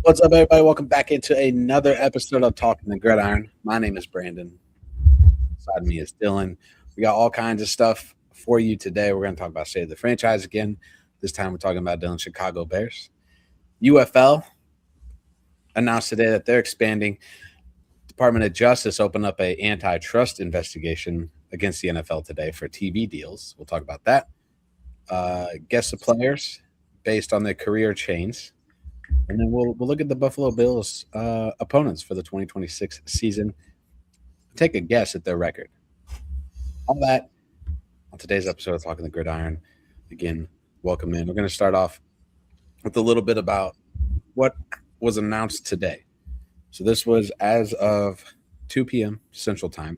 What's up, everybody? Welcome back into another episode of Talkin the Gridiron. My name is Brandon. Beside me is Dylan. We got all kinds of stuff for you today. We're going to talk about state of the franchise again. This time we're talking about Dylan's Chicago Bears. UFL announced today that they're expanding. Department of Justice opened up an antitrust investigation against the NFL today for TV deals. We'll talk about that. Guess the players based on their career chains. And then we'll look at the Buffalo Bills opponents for the 2026 season. Take a guess at their record. All that on today's episode of Talking the Gridiron. Again, welcome in. We're going to start off with a little bit about what was announced today. So this was as of 2 p.m. Central Time.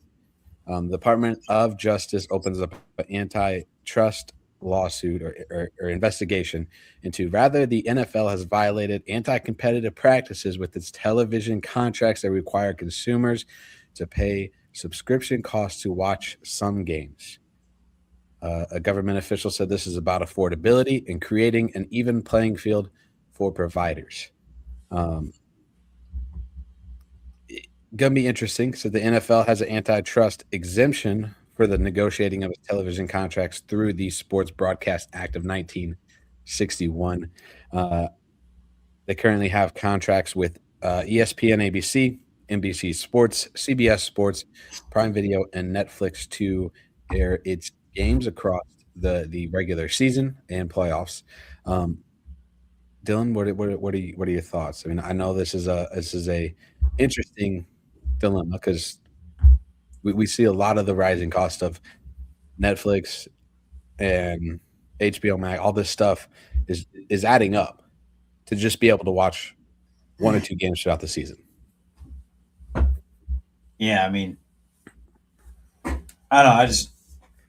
The Department of Justice opens up an antitrust lawsuit or investigation into rather the NFL has violated anti-competitive practices with its television contracts that require consumers to pay subscription costs to watch some games. A government official said this is about affordability and creating an even playing field for providers. Going to be interesting. So the NFL has an antitrust exemption for the negotiating of its television contracts through the Sports Broadcast Act of 1961. They currently have contracts with ESPN, ABC, NBC Sports, CBS Sports, Prime Video, and Netflix to air its games across the regular season and playoffs. Dylan, what are your thoughts? I mean, I know this is a interesting dilemma because we see a lot of the rising cost of Netflix and HBO Max. All this stuff is adding up to just be able to watch one or two games throughout the season. Yeah, I mean, I don't know.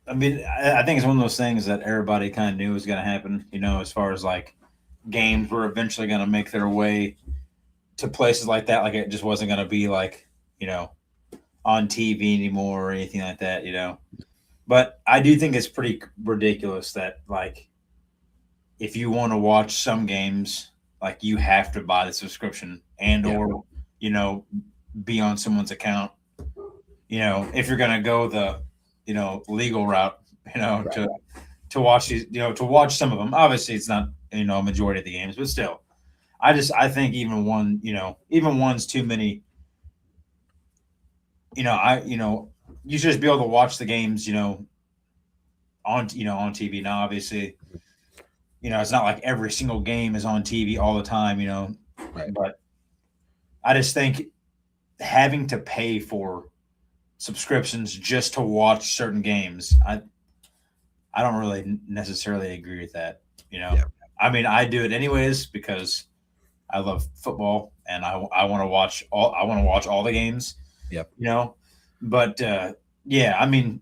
I think it's one of those things that everybody kind of knew was going to happen, as far as like games were eventually going to make their way to places like that. Like it just wasn't going to be like, on TV anymore or anything like that, But I do think it's pretty ridiculous that, like, if you want to watch some games, like, you have to buy the subscription or, be on someone's account. If you're going to go the, legal route, Right. to watch these, to watch some of them. Obviously, it's not, a majority of the games, but still. I think even one's too many. You should just be able to watch the games, on TV. Now, obviously, it's not like every single game is on TV all the time, Right. But I just think having to pay for subscriptions just to watch certain games, I don't really necessarily agree with that. Yeah. I mean, I do it anyways because I love football and I want to watch all the games. Yep. But yeah, I mean,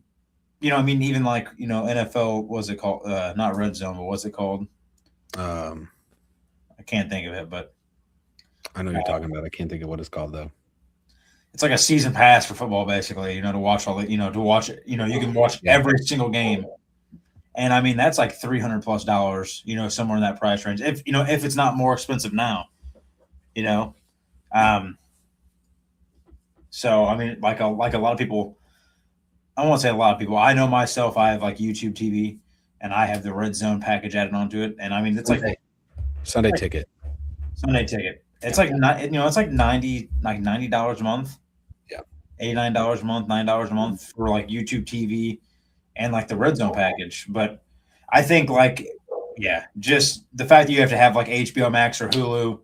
even like NFL, what's it called? Not Red Zone, but what's it called? I can't think of it, but I know you're talking about. I can't think of what it's called though. it's like a season pass for football, basically. To watch all the, to watch it. You can watch every single game, and I mean that's like $300+. Somewhere in that price range. If it's not more expensive now. So I mean, like a lot of people. I won't say a lot of people. I know myself. I have like YouTube TV, and I have the Red Zone package added onto it. And I mean, it's like Sunday ticket. Sunday ticket. It's like not. It's like $90 a month. Yeah. $89 a month, $9 a month for like YouTube TV, and like the Red Zone package. But I think like, yeah, just the fact that you have to have like HBO Max or Hulu,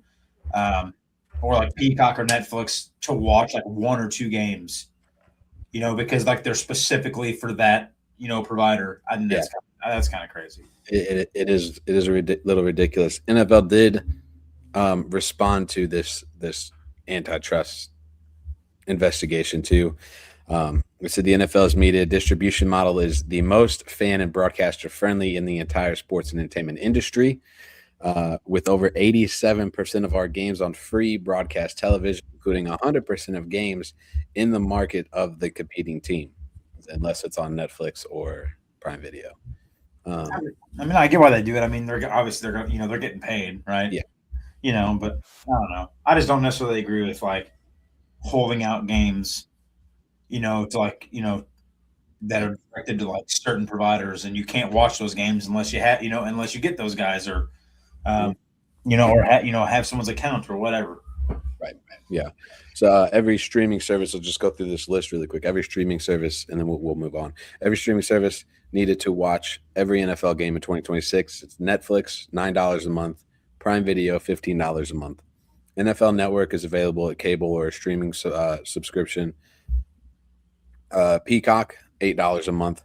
or like Peacock or Netflix to watch like one or two games, because like they're specifically for that, provider. I think that's kind of crazy. It is a little ridiculous. NFL did respond to this antitrust investigation too. We said the NFL's media distribution model is the most fan and broadcaster friendly in the entire sports and entertainment industry. With over 87% of our games on free broadcast television, including 100% of games in the market of the competing team, unless it's on Netflix or Prime Video. I mean, I get why they do it. I mean, they're getting paid, right? Yeah. But I don't know. I just don't necessarily agree with like holding out games, to like, that are directed to like certain providers, and you can't watch those games unless you have, unless you get those guys, or, Mhm. um, have someone's account or whatever. Right. Yeah. So every streaming service, I'll just go through this list really quick. Every streaming service, and then we'll move on. Every streaming service needed to watch every NFL game in 2026. It's Netflix, $9 a month. Prime Video, $15 a month. NFL Network is available at cable or a streaming subscription. Peacock, $8 a month.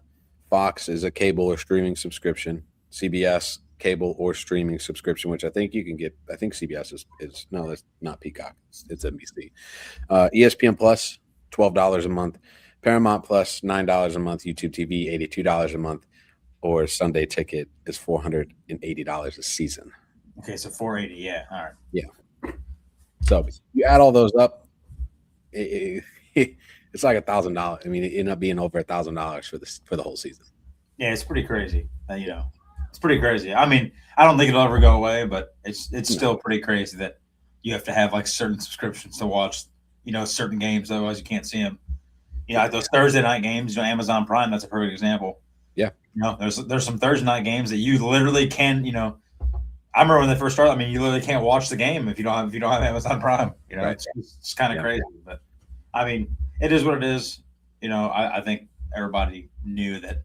Fox is a cable or streaming subscription. CBS, cable or streaming subscription, which I think you can get. I think CBS is no, that's not Peacock. It's NBC. ESPN Plus, $12 a month. Paramount Plus, $9 a month. YouTube TV, $82 a month. Or Sunday Ticket is $480 a season. Okay, so 480, yeah, all right. Yeah. So you add all those up, it's like $1,000. I mean, it ended up being over $1,000 for the whole season. Yeah, it's pretty crazy. It's pretty crazy. I mean, I don't think it'll ever go away, but it's still pretty crazy that you have to have like certain subscriptions to watch, certain games. Otherwise, you can't see them. Like those Thursday night games. Amazon Prime. That's a perfect example. Yeah. There's some Thursday night games that you literally can. I remember when they first started. I mean, you literally can't watch the game if you don't have Amazon Prime. Right. It's kind of crazy, but I mean, it is what it is. I think everybody knew that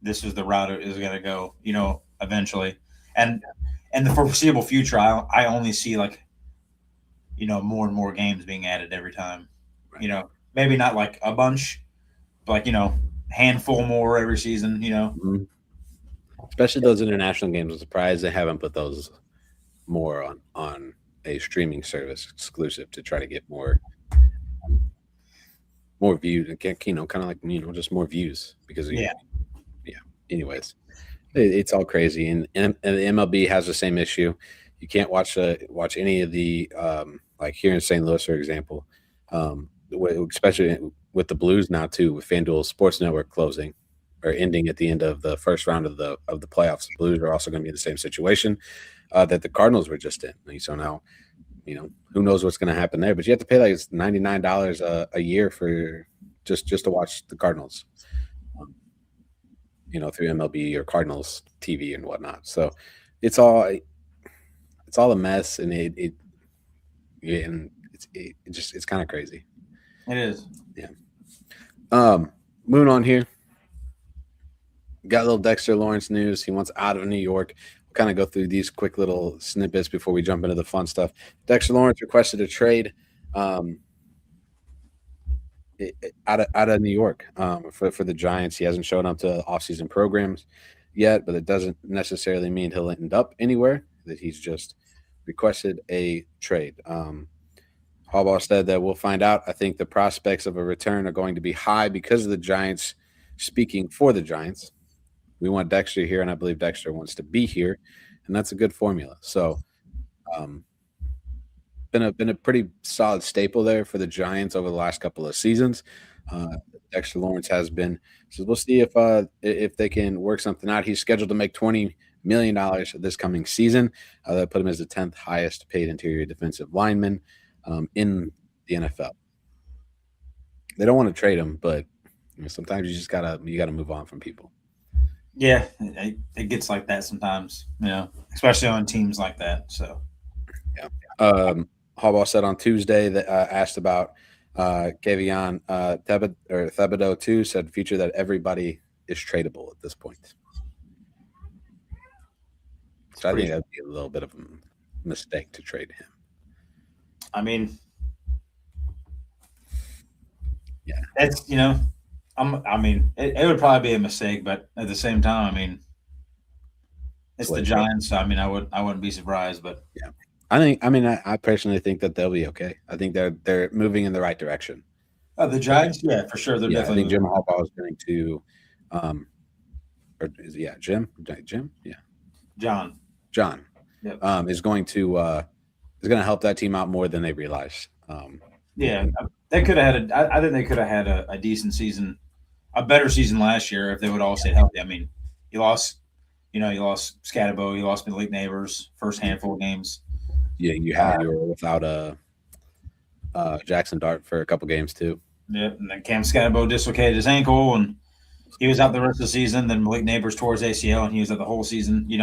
this was the route it was going to go. Eventually, and the foreseeable future, I only see like, more and more games being added every time. Right. Maybe not like a bunch, but like handful more every season. Mm-hmm. Especially those international games. I'm surprised they haven't put those more on a streaming service exclusive to try to get more views and get, kind of like, just more views because Yeah. Anyways, it's all crazy, and the MLB has the same issue. You can't watch any of the like here in St. Louis, for example, especially with the Blues now too, with FanDuel Sports Network closing or ending at the end of the first round of the playoffs. The Blues are also going to be in the same situation that the Cardinals were just in. So now, who knows what's going to happen there? But you have to pay like $99 a year for just to watch the Cardinals. Through MLB or Cardinals TV and whatnot. So it's all a mess, and it's kind of crazy. It is. Yeah. Moving on here. Got a little Dexter Lawrence news. He wants out of New York. We'll kind of go through these quick little snippets before we jump into the fun stuff. Dexter Lawrence requested a trade. Out of New York for the Giants. He hasn't shown up to offseason programs yet, but it doesn't necessarily mean he'll end up anywhere. That he's just requested a trade. Harbaugh said that we'll find out. I think the prospects of a return are going to be high because of the Giants. Speaking for the Giants, we want Dexter here, and I believe Dexter wants to be here, and that's a good formula. So, been a pretty solid staple there for the Giants over the last couple of seasons. Dexter Lawrence has been. So we'll see if they can work something out. He's scheduled to make $20 million this coming season. That put him as the 10th highest paid interior defensive lineman in the NFL. They don't want to trade him, but sometimes you just gotta move on from people. Yeah, it gets like that sometimes, especially on teams like that. So, yeah. Harbaugh said on Tuesday that asked about Kayvon Thibodeau too, said future that everybody is tradable at this point. So I think that'd be a little bit of a mistake to trade him. I mean, yeah, it's it would probably be a mistake, but at the same time, I mean, it's the Giants. So, I mean, I wouldn't be surprised, but yeah. I personally think that they'll be okay. I think they're moving in the right direction. The Giants, yeah, for sure. They're definitely. I think Jim Harbaugh is going to, Jim, yeah, John, yep. Is going to help that team out more than they realize. Yeah, they could have had. I think they could have had a decent season, a better season last year if they would all stay healthy. I mean, you lost Scatterbo, you lost Malik Neighbors first handful of games. You were without Jackson Dart for a couple games too. Yep, and then Cam Scatterbo dislocated his ankle, and he was out the rest of the season. Then Malik Neighbors tore his ACL, and he was out the whole season. They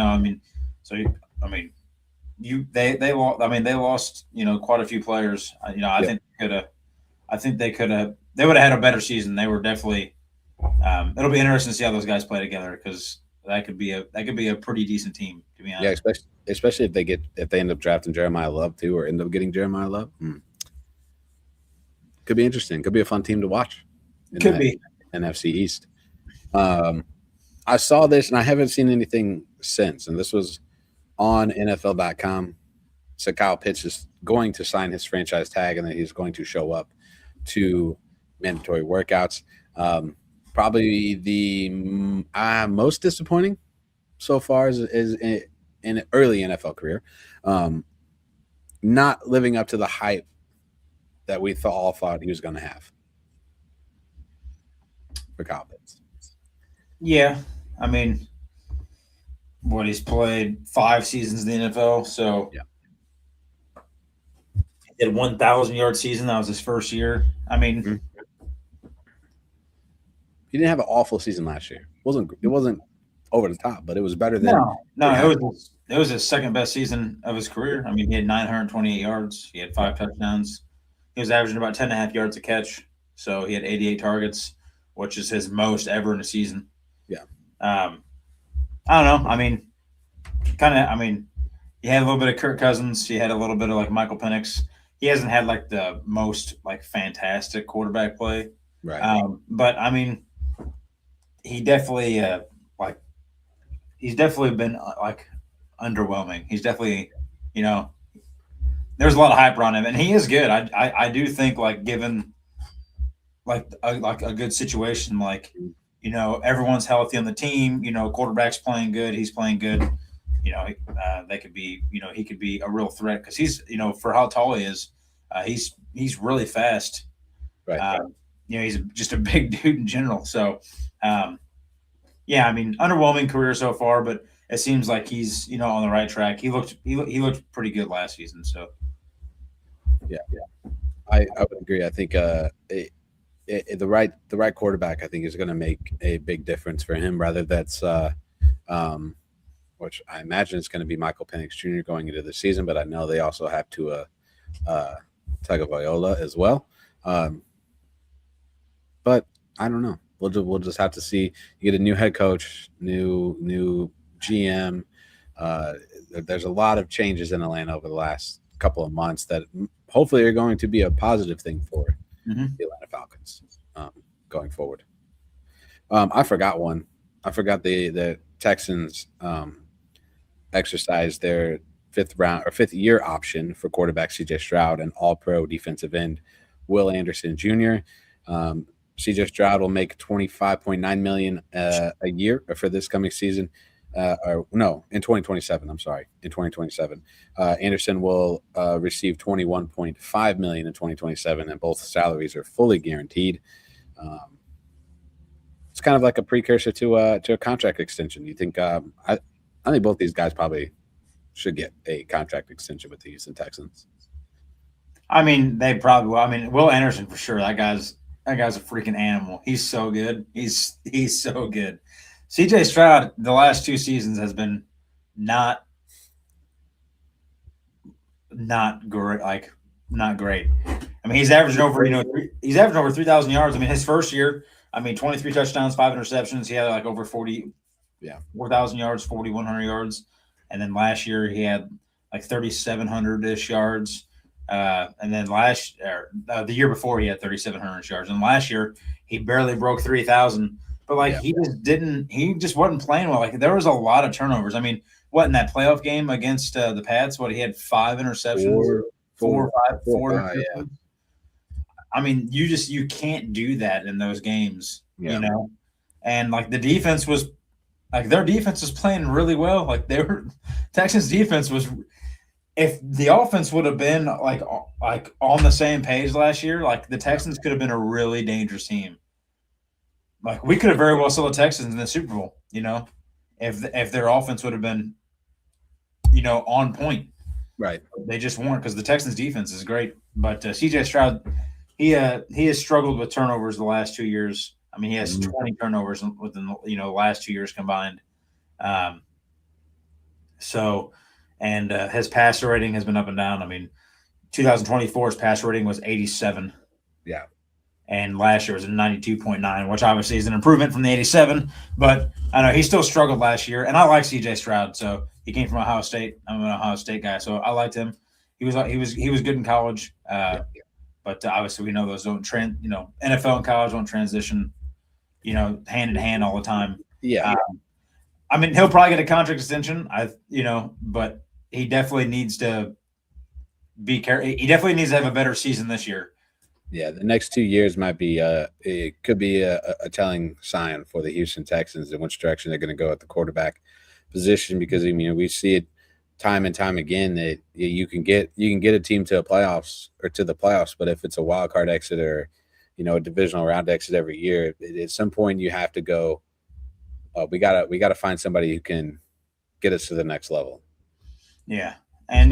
lost. I mean, they lost. Quite a few players. I think they could have. They would have had a better season. They were definitely. It'll be interesting to see how those guys play together because that could be a pretty decent team, to be honest. Yeah, especially if they end up drafting Jeremiah Love too, or end up getting Jeremiah Love. Could be interesting. Could be a fun team to watch. Could be NFC East. I saw this and I haven't seen anything since. And this was on NFL.com. So Kyle Pitts is going to sign his franchise tag and then he's going to show up to mandatory workouts. Probably the most disappointing so far is in an early NFL career. Not living up to the hype that we all thought he was going to have for Kyle Pitts. Yeah, I mean, he's played 5 seasons in the NFL, so yeah. He did 1,000-yard season. That was his first year. I mean, he didn't have an awful season last year. It wasn't over the top, but it was better than. It was his second best season of his career. I mean, he had 928 yards. He had 5 touchdowns. He was averaging about 10.5 yards a catch. So he had 88 targets, which is his most ever in a season. Yeah. I don't know. I mean, he had a little bit of Kirk Cousins. He had a little bit of like Michael Penix. He hasn't had like the most like fantastic quarterback play. Right. But I mean, he definitely he's definitely been like underwhelming. He's definitely, there's a lot of hype around him, and he is good. I do think like given like a good situation, like everyone's healthy on the team. Quarterback's playing good. He's playing good. They could be. He could be a real threat because he's for how tall he is, he's really fast. Right. He's just a big dude in general. So, yeah, I mean, underwhelming career so far, but it seems like he's on the right track. He looked pretty good last season. So, yeah, I would agree. I think the right quarterback I think is going to make a big difference for him. Rather that's which I imagine it's going to be Michael Penix Jr. going into the season, but I know they also have to Tagovailoa as well. But I don't know. We'll just have to see. You get a new head coach, new GM. There's a lot of changes in Atlanta over the last couple of months that hopefully are going to be a positive thing for the Atlanta Falcons going forward. I forgot one. I forgot the Texans exercised their fifth year option for quarterback CJ Stroud and All-Pro defensive end Will Anderson Jr. CJ Stroud will make $25.9 million a year for this coming season. In 2027. I'm sorry, in 2027. Anderson will receive $21.5 million in 2027, and both salaries are fully guaranteed. It's kind of like a precursor to a contract extension. You think? I think both these guys probably should get a contract extension with the Houston Texans. I mean, they probably will. I mean, Will Anderson for sure. That guy's a freaking animal. He's so good. He's so good. CJ Stroud, the last 2 seasons has been not great. Like not great. I mean, he's averaging over 3,000 yards. I mean, his first year, 23 touchdowns, 5 interceptions. He had like over 4,000 yards, 4,100 yards, and then last year he had like 3,700-ish yards. And then the year before he had 3,700 yards, and last year he barely broke 3,000. But he just wasn't playing well. Like there was a lot of turnovers. I mean, in that playoff game against the Pats, he had 5 interceptions, four. Yeah. I mean, you can't do that in those games, And like the defense was, like their defense was playing really well. Like Texans defense was. If the offense would have been like on the same page last year, like the Texans could have been a really dangerous team. Like we could have very well saw the Texans in the Super Bowl, if their offense would have been, on point. Right. They just weren't because the Texans' defense is great. But C.J. Stroud, he has struggled with turnovers the last 2 years. I mean, he has 20 turnovers within the last 2 years combined. And his passer rating has been up and down. I mean, 2024's passer rating was 87. Yeah. And last year was a 92.9, which obviously is an improvement from the 87. But I know he still struggled last year. And I like C.J. Stroud, so he came from Ohio State. I'm an Ohio State guy, so I liked him. He was good in college. But obviously we know those don't NFL and college don't transition, hand in hand all the time. Yeah. I mean, he'll probably get a contract extension. But he definitely needs to be careful. He definitely needs to have a better season this year. Yeah, the next 2 years might be it could be a telling sign for the Houston Texans in which direction they're going to go at the quarterback position, because we see it time and time again that you can get a team to the playoffs, but if it's a wild card exit or a divisional round exit every year, at some point you have to go, we gotta find somebody who can get us to the next level. Yeah. And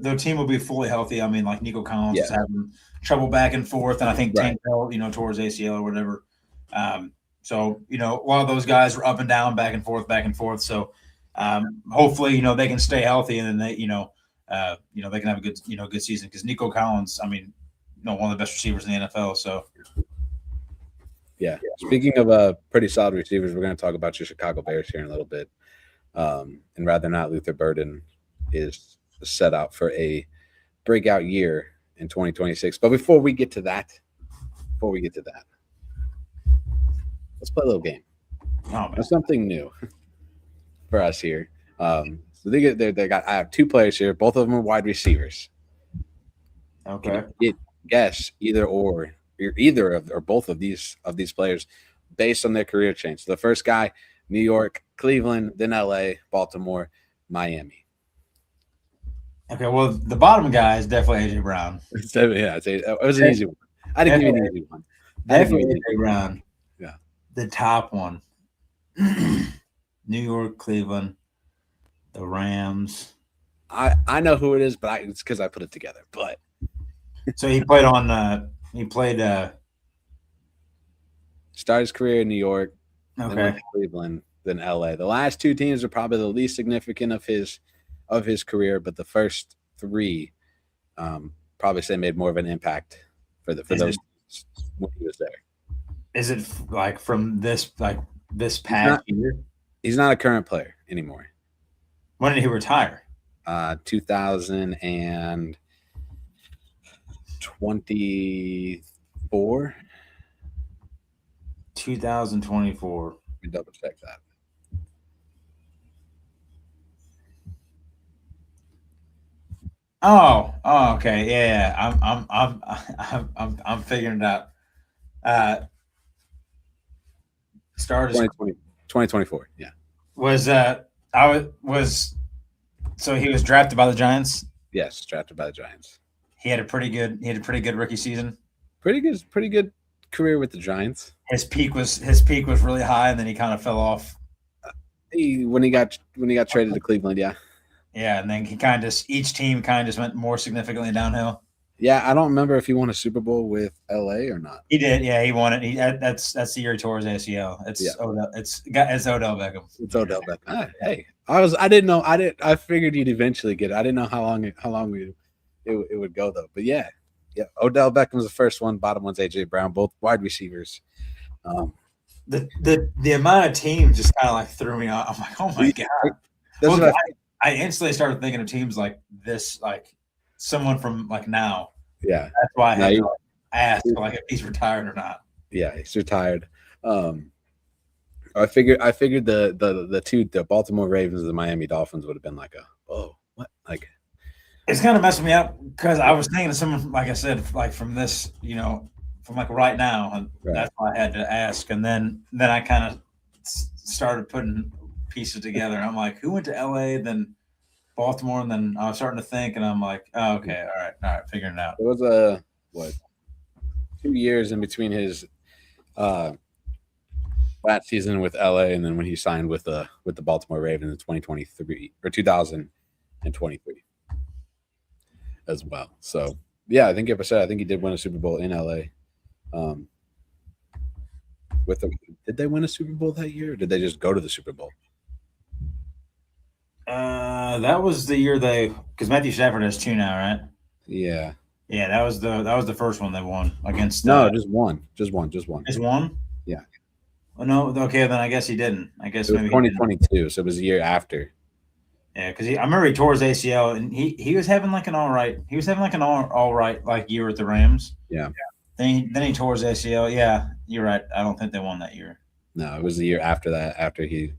their team will be fully healthy. I mean, like Nico Collins is having trouble back and forth, and I think Tank Bell, towards ACL or whatever. So a lot of those guys are up and down, back and forth. So hopefully, they can stay healthy, and then they can have a good season, because Nico Collins, I mean, one of the best receivers in the NFL. So. Yeah. Speaking of pretty solid receivers, we're going to talk about your Chicago Bears here in a little bit. And rather not, Luther Burden is set out for a breakout year in 2026. But before we get to that, let's play a little game. That's something new for us here. So I have two players here. Both of them are wide receivers. Okay. Guess either or both of these players based on their career change. So the first guy, New York, Cleveland, then LA, Baltimore, Miami. Okay, well, the bottom guy is definitely AJ Brown. It was an easy one. I didn't give you an easy one. Definitely AJ Brown. Yeah. The top one. New York, Cleveland, the Rams. I know who it is, but it's because I put it together. But so he played started his career in New York, okay, then went to Cleveland, then LA. The last two teams are probably the least significant of his career, but the first three probably say made more of an impact for those when he was there. Is it like from this past year? He's not a current player anymore. When did he retire? 2024. 2024. Let me double check that. Oh, okay, yeah. I'm figuring it out. Started 2024. Yeah. So he was drafted by the Giants? Yes, drafted by the Giants. He had a pretty good rookie season. Pretty good career with the Giants. His peak was really high, and then he kind of fell off. When he got traded to Cleveland, yeah. Yeah, and then each team just went more significantly downhill. Yeah, I don't remember if he won a Super Bowl with LA or not. He did. Yeah, he won it. That's the year he tore his ACL. Odell. It's Odell Beckham. It's Odell Beckham. Hey, I didn't know. I figured you'd eventually get it. I didn't know how long it would go though. But yeah. Odell Beckham was the first one. Bottom one's AJ Brown. Both wide receivers. The amount of teams just kind of like threw me off. I'm like, oh my god. I instantly started thinking of teams like this, like someone from like now. Yeah, that's why I had to ask like if he's retired or not. Yeah, he's retired. I figured the Baltimore Ravens and the Miami Dolphins would have been like what? Like, it's kind of messing me up because I was thinking of someone, like I said, like from this, from like right now, and that's why I had to ask. And then I kind of started putting pieces together. And I'm like, who went to LA, then Baltimore, and then I was starting to think, and I'm like, oh, okay, all right, figuring it out. It was 2 years in between his last season with LA and then when he signed with the Baltimore Ravens in 2023 or 2023. as well. So yeah, I think if I said, I think he did win a Super Bowl in LA. Did they win a Super Bowl that year, or did they just go to the Super Bowl? That was the year because Matthew Stafford has two now, right? Yeah. Yeah, that was the first one they won against. No, just one. Just one. Just one. Yeah. Oh no. Okay, then I guess he didn't. I guess It was maybe 2022, so it was the year after. Yeah, because I remember he tore his ACL, and he was having like an all right. He was having like an all right like year at the Rams. Yeah. Then he tore his ACL. Yeah, you're right. I don't think they won that year. No, it was the year after that, after he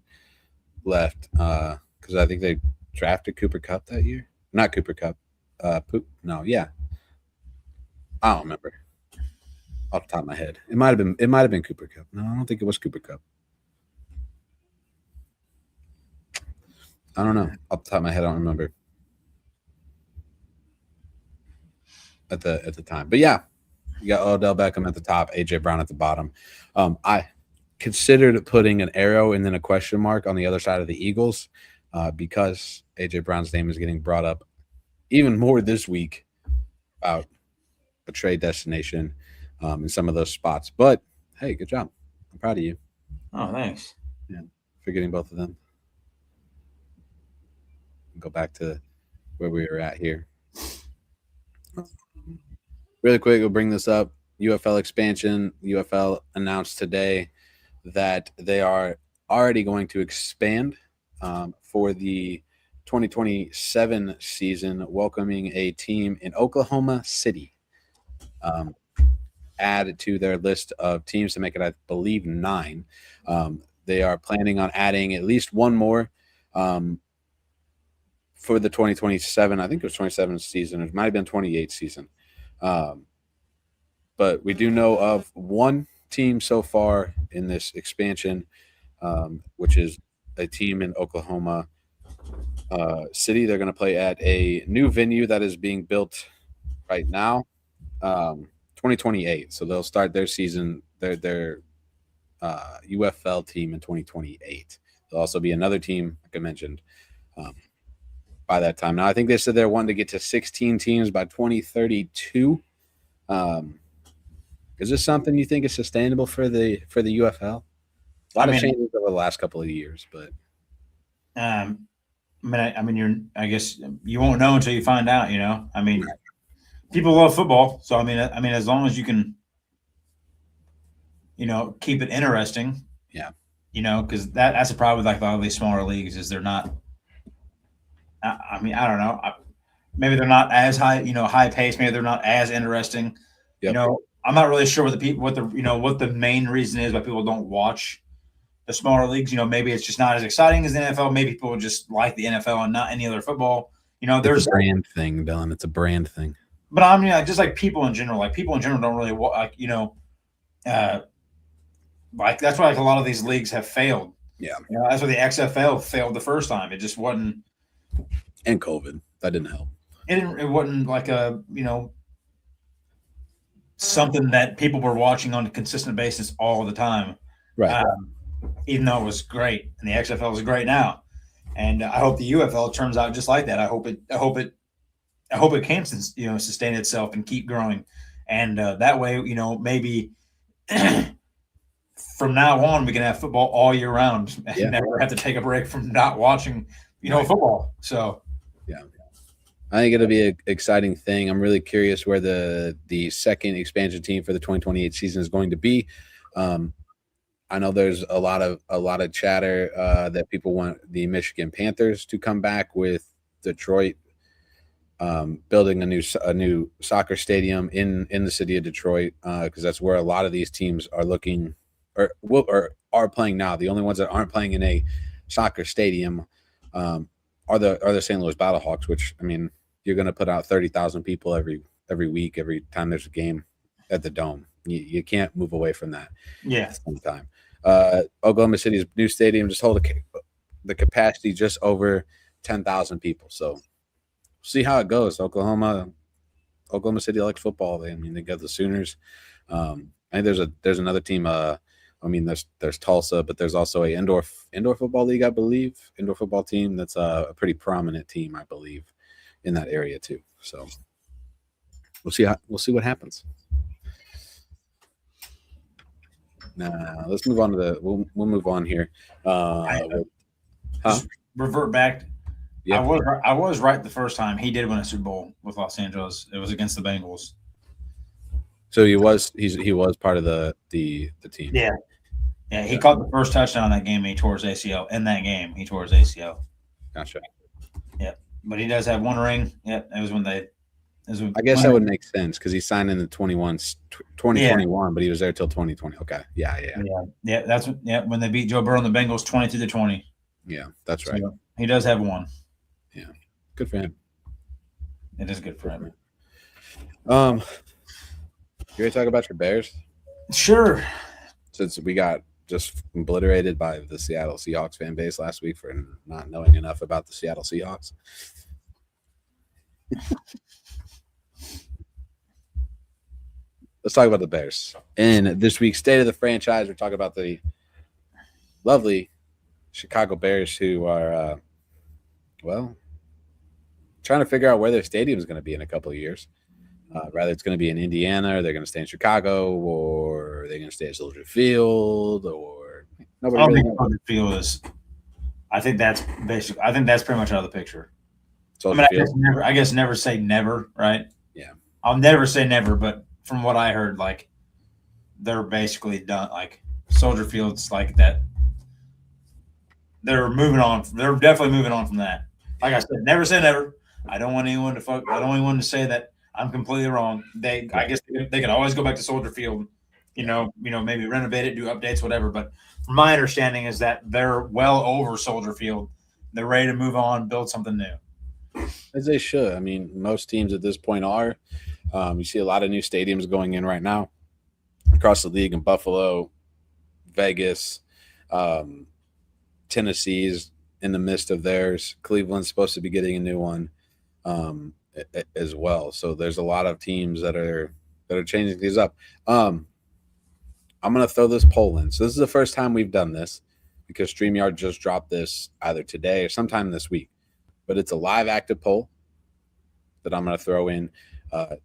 left. Because I think they drafted Cooper Kupp that year. Not Cooper Kupp. No, yeah. I don't remember off the top of my head. It might have been Cooper Kupp. No, I don't think it was Cooper Kupp. I don't know. Off the top of my head, I don't remember at the time. But yeah, you got Odell Beckham at the top, AJ Brown at the bottom. I considered putting an arrow and then a question mark on the other side of the Eagles because AJ Brown's name is getting brought up even more this week about a trade destination in some of those spots. But hey, good job. I'm proud of you. Oh, thanks. Yeah, for getting both of them. Go back to where we were at here. Really quick, we'll bring this up. UFL expansion. UFL announced today that they are already going to expand for the 2027 season, welcoming a team in Oklahoma City. Add to their list of teams to make it, I believe, 9. They are planning on adding at least one more for the 2027. I think it was 27 season. It might have been 28 season. But we do know of one team so far in this expansion, which is a team in Oklahoma City. They're going to play at a new venue that is being built right now, 2028. So they'll start their season, their UFL team in 2028. There'll also be another team, like I mentioned, by that time. Now, I think they said they're wanting to get to 16 teams by 2032. Is this something you think is sustainable for the UFL? A lot of changes over the last couple of years, but I I guess you won't know until you find out. You know, I mean, people love football, so I mean, as long as you can, keep it interesting. Yeah. Because that's the problem with like a lot of these smaller leagues is they're not. I don't know. Maybe they're not as high paced. Maybe they're not as interesting. Yep. I'm not really sure what the main reason is why people don't watch the smaller leagues. Maybe it's just not as exciting as the NFL. Maybe people just like the NFL and not any other football. There's a brand thing, Dylan. It's a brand thing. But I mean, just like people in general, don't really like that's why like a lot of these leagues have failed. Yeah, that's why the XFL failed the first time. It just wasn't. And COVID, that didn't help. It wasn't like a something that people were watching on a consistent basis all the time. Right. Even though it was great, and the XFL is great now, and I hope the UFL turns out just like that. I hope it can sustain itself and keep growing, and that way maybe from now on we can have football all year round and never have to take a break from not watching football. So yeah. I think it'll be an exciting thing. I'm really curious where the second expansion team for the 2028 season is going to be. I know there's a lot of chatter that people want the Michigan Panthers to come back with Detroit building a new soccer stadium in the city of Detroit because that's where a lot of these teams are looking or are playing now. The only ones that aren't playing in a soccer stadium are the St. Louis Battlehawks, which I mean. You're going to put out 30,000 people every week, every time there's a game at the Dome. You can't move away from that. Yeah. At the same time. Oklahoma City's new stadium just hold the capacity just over 10,000 people. So see how it goes. Oklahoma City likes football. They got the Sooners. I think there's another team. There's Tulsa, but there's also a indoor football league, I believe. Indoor football team that's a pretty prominent team, I believe. In that area too. So we'll see what happens. Now let's move on to we'll move on here. Just revert back. Yeah. I was right the first time. He did win a Super Bowl with Los Angeles. It was against the Bengals. So he was part of the team. Yeah. Yeah, he caught the first touchdown in that game. And he tore his ACL. In that game, he tore his ACL. Gotcha. Yeah, but he does have one ring. Yeah, it was when they. I guess that would make sense because he signed in the 2021, but he was there till 2020. Okay, yeah. That's when they beat Joe Burrow and the Bengals 22-20. Yeah, that's right. So he does have one. Yeah, good for him. It is good for him. You ready to talk about your Bears? Sure. Since we got just obliterated by the Seattle Seahawks fan base last week for not knowing enough about the Seattle Seahawks. Let's talk about the Bears. In this week's State of the Franchise, we're talking about the lovely Chicago Bears who are, trying to figure out where their stadium is going to be in a couple of years. Rather it's going to be in Indiana, or they're going to stay in Chicago, or are they going to stay at Soldier Field, or nobody really knows. Soldier Field is. I think that's basic. I think that's pretty much out of the picture. I guess never say never, right? Yeah. I'll never say never, but from what I heard, like they're basically done. Like Soldier Field's like that. They're moving on. They're definitely moving on from that. Like I said, never say never. I don't want anyone to I don't want anyone to say that I'm completely wrong. I guess they could always go back to Soldier Field, maybe renovate it, do updates, whatever. But from my understanding is that they're well over Soldier Field. They're ready to move on, build something new. As they should. I mean, most teams at this point are. You see a lot of new stadiums going in right now across the league in Buffalo, Vegas, Tennessee's in the midst of theirs. Cleveland's supposed to be getting a new one. As well. So there's a lot of teams that are changing these up. I'm going to throw this poll in. So this is the first time we've done this because StreamYard just dropped this either today or sometime this week. But it's a live active poll that I'm going to throw in. I'm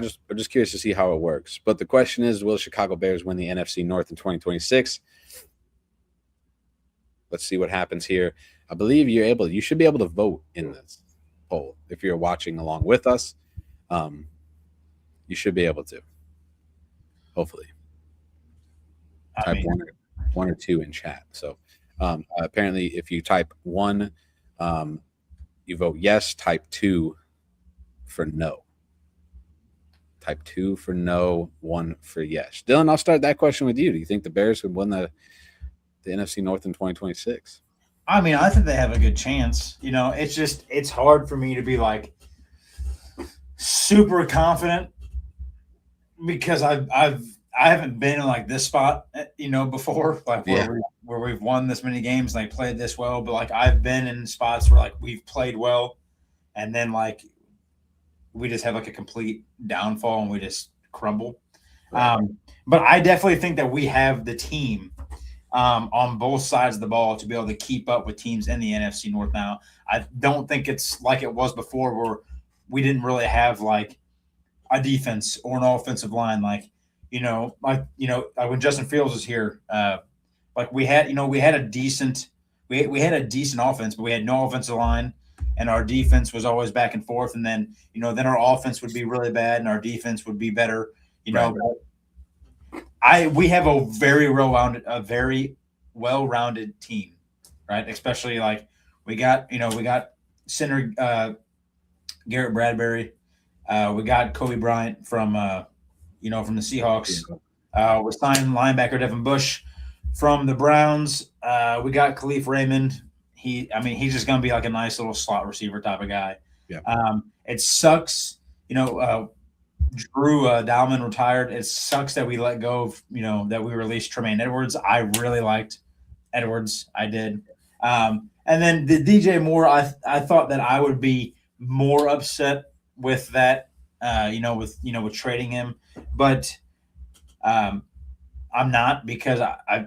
just curious to see how it works. But the question is, will Chicago Bears win the NFC North in 2026? Let's see what happens here. I believe you should be able to vote in this poll. If you're watching along with us, you should be able to. Hopefully, type one or two in chat. So apparently, if you type 1, you vote yes. Type 2 for no. Type 2 for no. 1 for yes. Dylan, I'll start that question with you. Do you think the Bears would win the NFC North in 2026? I mean, I think they have a good chance. It's hard for me to be like super confident because I haven't been in like this spot, before, like where we've won this many games, like played this well. But like I've been in spots where like we've played well, and then like we just have like a complete downfall and we just crumble. Right. But I definitely think that we have the team. On both sides of the ball to be able to keep up with teams in the NFC North now. I don't think it's like it was before where we didn't really have like a defense or an offensive line. Like when Justin Fields was here, like we had a decent offense, but we had no offensive line and our defense was always back and forth. And then, then our offense would be really bad and our defense would be better, Right. We have a very well-rounded team, right? Especially like we got center Garrett Bradbury, we got Kobe Bryant from the Seahawks. We're signing linebacker Devin Bush from the Browns. We got Khalif Raymond. He's just gonna be like a nice little slot receiver type of guy. Yeah. It sucks, Drew Dalman retired. It sucks that we let go of, that we released Tremaine Edwards. I really liked Edwards. I did. And then the DJ Moore, I thought that I would be more upset with that, with trading him. But I'm not because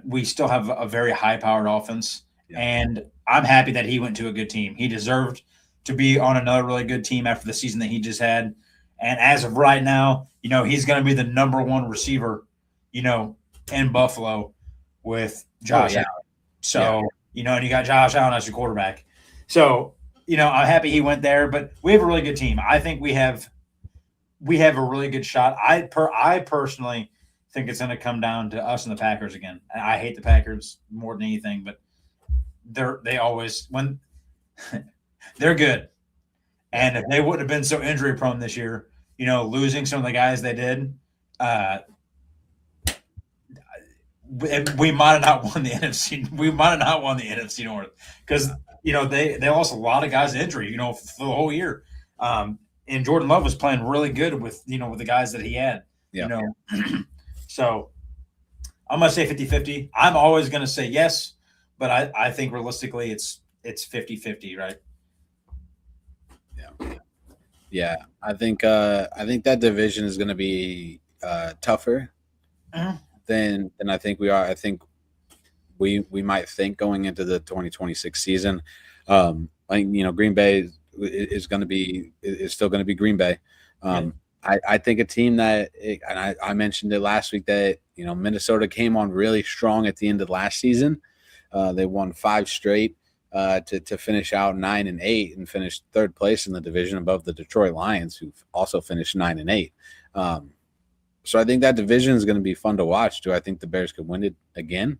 we still have a very high-powered offense. Yeah. And I'm happy that he went to a good team. He deserved to be on another really good team after the season that he just had. And as of right now, he's going to be the number one receiver, in Buffalo with Josh Allen. So, and you got Josh Allen as your quarterback. So, I'm happy he went there, but we have a really good team. I think we have a really good shot. I personally think it's going to come down to us and the Packers again. I hate the Packers more than anything, but they always when they're good. And if they wouldn't have been so injury prone this year, losing some of the guys they did, we might have not won the NFC. We might have not won the NFC North because they lost a lot of guys to injury. For the whole year. And Jordan Love was playing really good with the guys that he had. Yeah. So I'm gonna say 50-50. I'm always gonna say yes, but I think realistically it's 50-50, right? Yeah. I think that division is gonna be tougher than I think we are. I think we might think going into the 2026 season. I think Green Bay is still going to be Green Bay. I think a team that, and I mentioned it last week, that Minnesota came on really strong at the end of last season. They won 5 straight to finish out 9-8 and finish third place in the division above the Detroit Lions, who've also finished 9-8. So I think that division is going to be fun to watch. Do I think the Bears could win it again?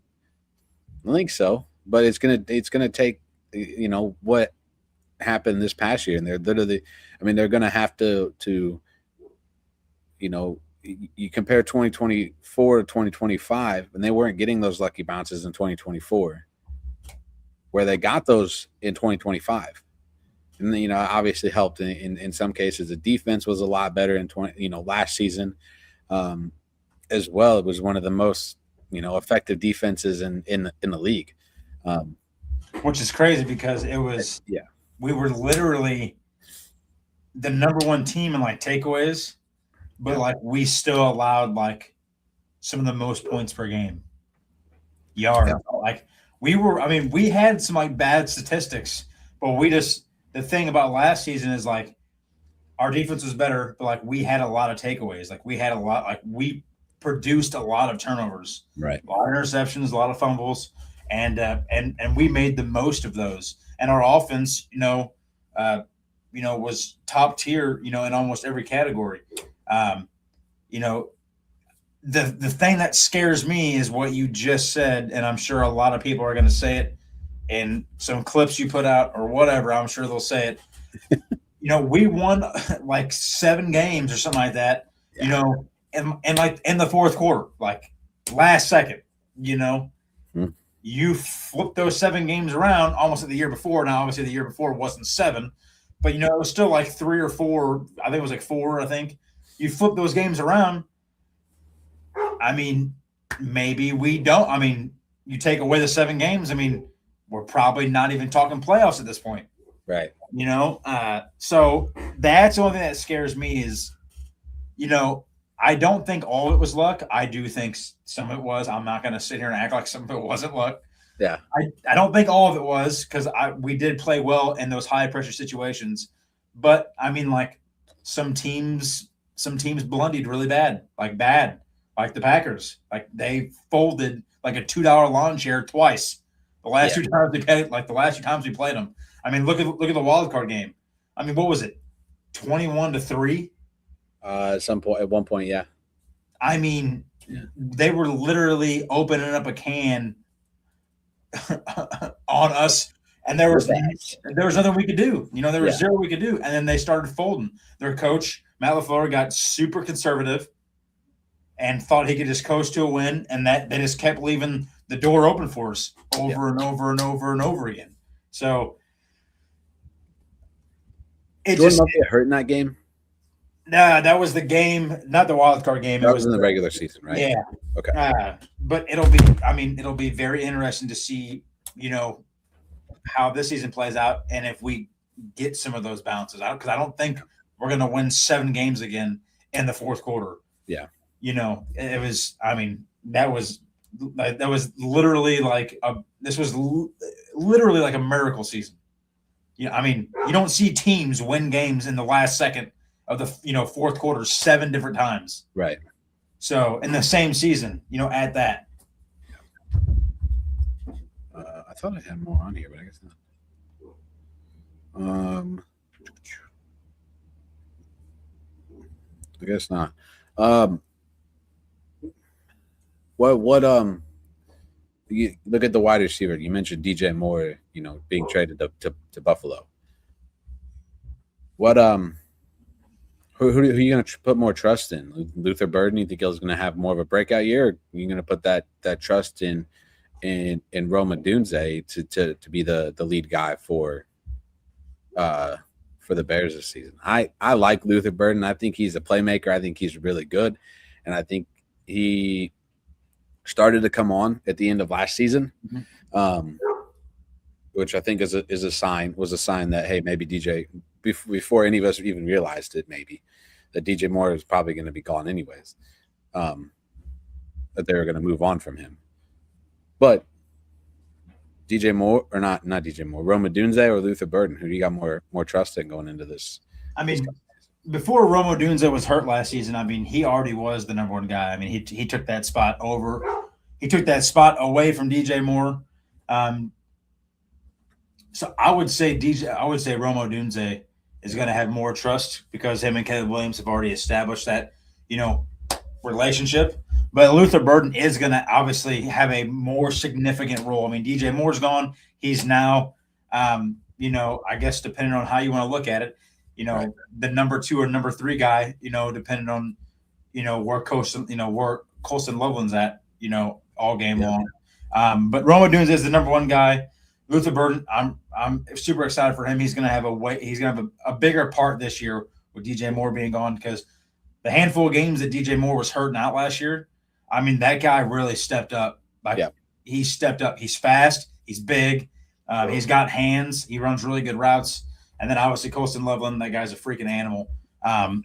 I think so, but it's gonna take what happened this past year, and they're literally, they're gonna have to you compare 2024 to 2025, and they weren't getting those lucky bounces in 2024, where they got those in 2025, and then, obviously helped in some cases. The defense was a lot better in last season, as well. It was one of the most effective defenses in the league, which is crazy because it was we were literally the number one team in takeaways, but we still allowed some of the most points per game. Yards. We had some bad statistics, but the thing about last season is our defense was better, but we had a lot of takeaways. We had a lot we produced a lot of turnovers, right? A lot of interceptions, a lot of fumbles, and we made the most of those. And our offense, was top tier, in almost every category. The thing that scares me is what you just said, and I'm sure a lot of people are going to say it in some clips you put out or whatever. I'm sure they'll say it. We won 7 games or something like that. And in the fourth quarter, last second, you flip those 7 games around almost at the year before. Now, obviously, the year before wasn't 7, but it was still 3 or 4. I think it was 4. I think you flip those games around. Maybe we don't. You take away the 7 games. We're probably not even talking playoffs at this point, right? So that's the only thing that scares me is, I don't think all of it was luck. I do think some of it was. I'm not going to sit here and act like some of it wasn't luck. Yeah. I don't think all of it was because we did play well in those high pressure situations. But some teams blundered really bad, like the Packers. They folded like a $2 lawn chair twice. The last 2 times we played, the last 2 times we played them. Look at the wild card game. What was it? 21-3. At one point, yeah. They were literally opening up a can on us, and there was nothing we could do. There was zero we could do, and then they started folding. Their coach Matt LaFleur got super conservative and thought he could just coast to a win, and that they just kept leaving the door open for us over and over and over and over again. So Jordan Love get hurt in that game? Nah, that was the game, not the wild card game. That was in the regular season, right? Yeah. Okay. But it'll be very interesting to see, how this season plays out and if we get some of those bounces out, because I don't think we're going to win 7 games again in the fourth quarter. Yeah. It was. That was literally literally like a miracle season. You don't see teams win games in the last second of the fourth quarter 7 different times. Right. So in the same season, at that. I thought I had more on here, but I guess not. I guess not. You look at the wide receiver. You mentioned DJ Moore, being traded to Buffalo. What who are you going to put more trust in? Luther Burden? You think he's going to have more of a breakout year? Or are you going to put that trust in Roma Dunze to be the lead guy for the Bears this season? I like Luther Burden. I think he's a playmaker. I think he's really good, and I think he started to come on at the end of last season, which I think was a sign that, hey, maybe DJ, before any of us even realized it, maybe that DJ Moore is probably going to be gone anyways, that they were going to move on from him. But DJ Moore, or not DJ Moore, Roma Dunze or Luther Burden, who do you got more trust in going into this? I mean, before Roma Dunze was hurt last season, I mean, he already was the number one guy. I mean, he took that spot over. He took that spot away from DJ Moore. So I would say Roma Dunze is going to have more trust because him and Caleb Williams have already established that, relationship. But Luther Burden is going to obviously have a more significant role. I mean, DJ Moore's gone. He's now, I guess depending on how you want to look at it, right, the number 2 or number 3 guy, depending on, where Colston Loveland's at, all game long. But Roma Dunze is the number 1 guy. Luther Burden, I'm super excited for him. He's going to have a bigger part this year with DJ Moore being gone, because the handful of games that DJ Moore was hurting out last year, I mean, that guy really stepped up. He stepped up. He's fast. He's big. He's got hands. He runs really good routes. And then obviously Colston Loveland, that guy's a freaking animal. But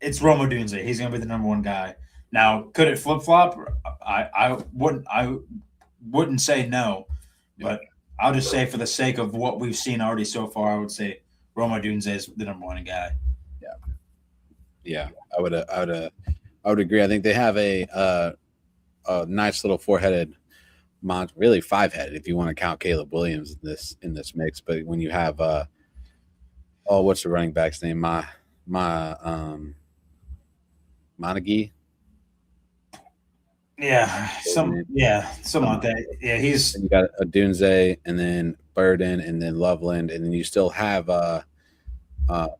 it's Roma Dunze. He's going to be the number 1 guy. Now, could it flip flop? I wouldn't say no, but I'll just say for the sake of what we've seen already so far, I would say Roma Dunze is the number 1 guy. Yeah, I would agree. I think they have a nice little 4-headed, really 5-headed if you want to count Caleb Williams in this mix. But when you have what's the running back's name? Monaghy. Something like that. Yeah, you got a Dunze, and then Burden, and then Loveland, and then you still have Cole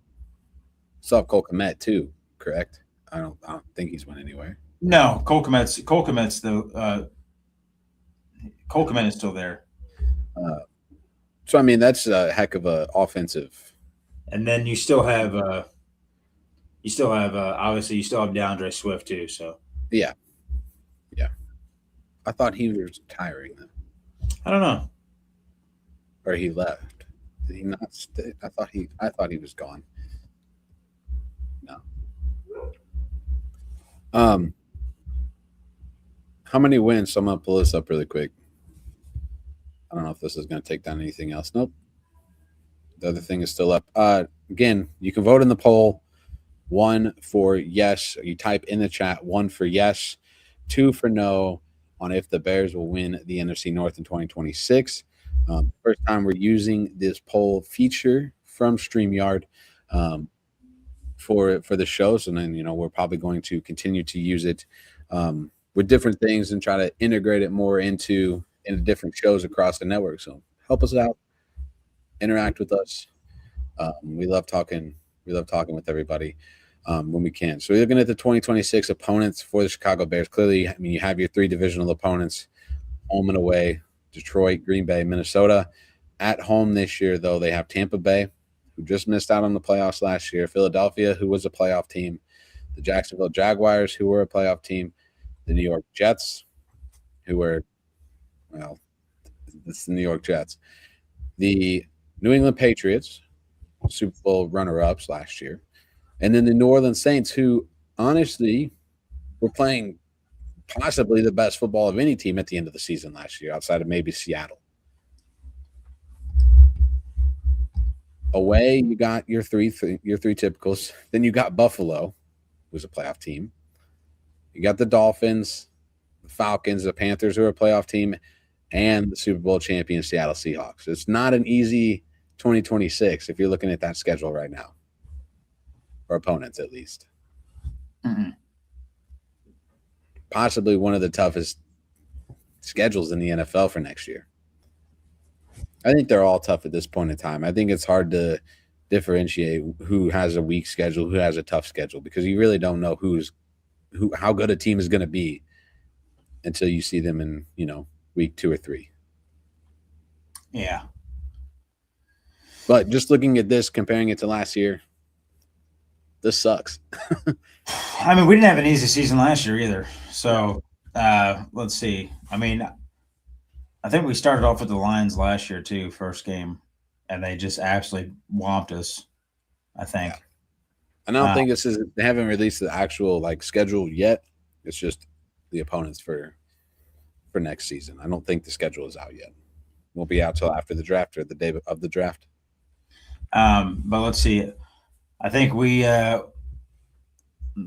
Kmet too, correct? I don't think he's went anywhere. No, Cole Kmet's the Cole Kmet is still there. So I mean, that's a heck of a offensive. And then you still have obviously you still have DeAndre Swift too. So yeah. I thought he was retiring then. I don't know. Or he left. Did he not stay? I thought he was gone. No. How many wins? So I'm gonna pull this up really quick. I don't know if this is gonna take down anything else. Nope. The other thing is still up. Again, you can vote in the poll. 1 for yes. You type in the chat 1 for yes, 2 for no on if the Bears will win the NFC North in 2026. First time we're using this poll feature from StreamYard for the shows, and then we're probably going to continue to use it with different things and try to integrate it more into different shows across the network. So help us out, interact with us. We love talking with everybody when we can. So we're looking at the 2026 opponents for the Chicago Bears. Clearly, I mean, you have your 3 divisional opponents, home and away: Detroit, Green Bay, Minnesota. At home this year, though, they have Tampa Bay, who just missed out on the playoffs last year, Philadelphia, who was a playoff team, the Jacksonville Jaguars, who were a playoff team, the New York Jets, who were, well, it's the New York Jets, the New England Patriots, Super Bowl runner-ups last year, and then the New Orleans Saints, who honestly were playing possibly the best football of any team at the end of the season last year, outside of maybe Seattle. Away, you got your three typicals. Then you got Buffalo, who's a playoff team. You got the Dolphins, the Falcons, the Panthers, who are a playoff team, and the Super Bowl champion Seattle Seahawks. It's not an easy 2026 if you're looking at that schedule right now, or opponents at least. Mm-mm. Possibly one of the toughest schedules in the NFL for next year. I think they're all tough at this point in time. I think it's hard to differentiate who has a weak schedule, who has a tough schedule, because you really don't know how good a team is going to be until you see them in, week 2 or 3. Yeah. But just looking at this, comparing it to last year, this sucks. I mean, we didn't have an easy season last year either. So let's see. I mean, I think we started off with the Lions last year too, first game, and they just absolutely whomped us, I think. Yeah. And I don't think they haven't released the actual schedule yet. It's just the opponents for next season. I don't think the schedule is out yet. Won't be out till after the draft or the day of the draft. But let's see. I think we let's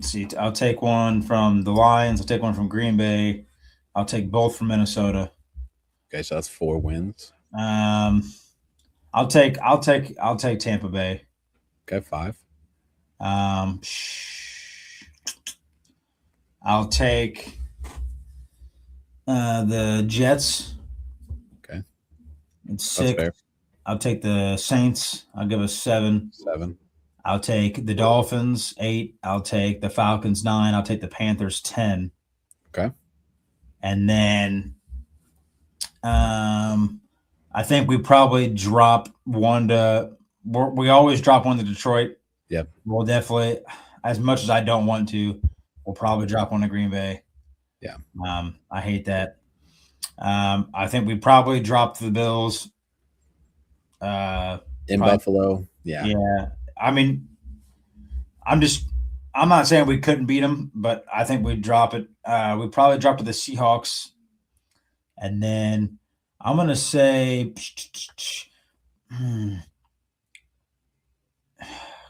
see. I'll take one from the Lions. I'll take one from Green Bay. I'll take both from Minnesota. Okay, so that's 4 wins. I'll take Tampa Bay. Okay, 5. I'll take the Jets. Okay, it's 6. I'll take the Saints. I'll give us 7. 7. I'll take the Dolphins 8. I'll take the Falcons 9. I'll take the Panthers 10. Okay, and then I think we probably drop one to. We always drop one to Detroit. Yep. We'll definitely, as much as I don't want to, we'll probably drop one to Green Bay. Yeah. I hate that. I think we probably drop the Bills. In Buffalo. Yeah. Yeah. I mean, I'm not saying we couldn't beat them, but I think we'd drop it. We probably drop to the Seahawks. And then I'm going to say,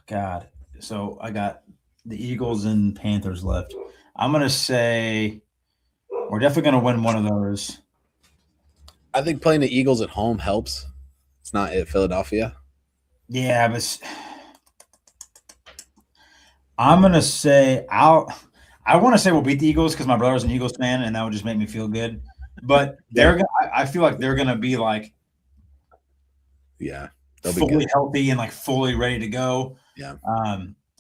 God. So I got the Eagles and Panthers left. I'm going to say we're definitely going to win one of those. I think playing the Eagles at home helps. It's not at Philadelphia. Yeah, but I'm going to say I want to say we'll beat the Eagles because my brother's an Eagles fan, and that would just make me feel good. But I feel like they're gonna be they'll fully be healthy and fully ready to go. Yeah.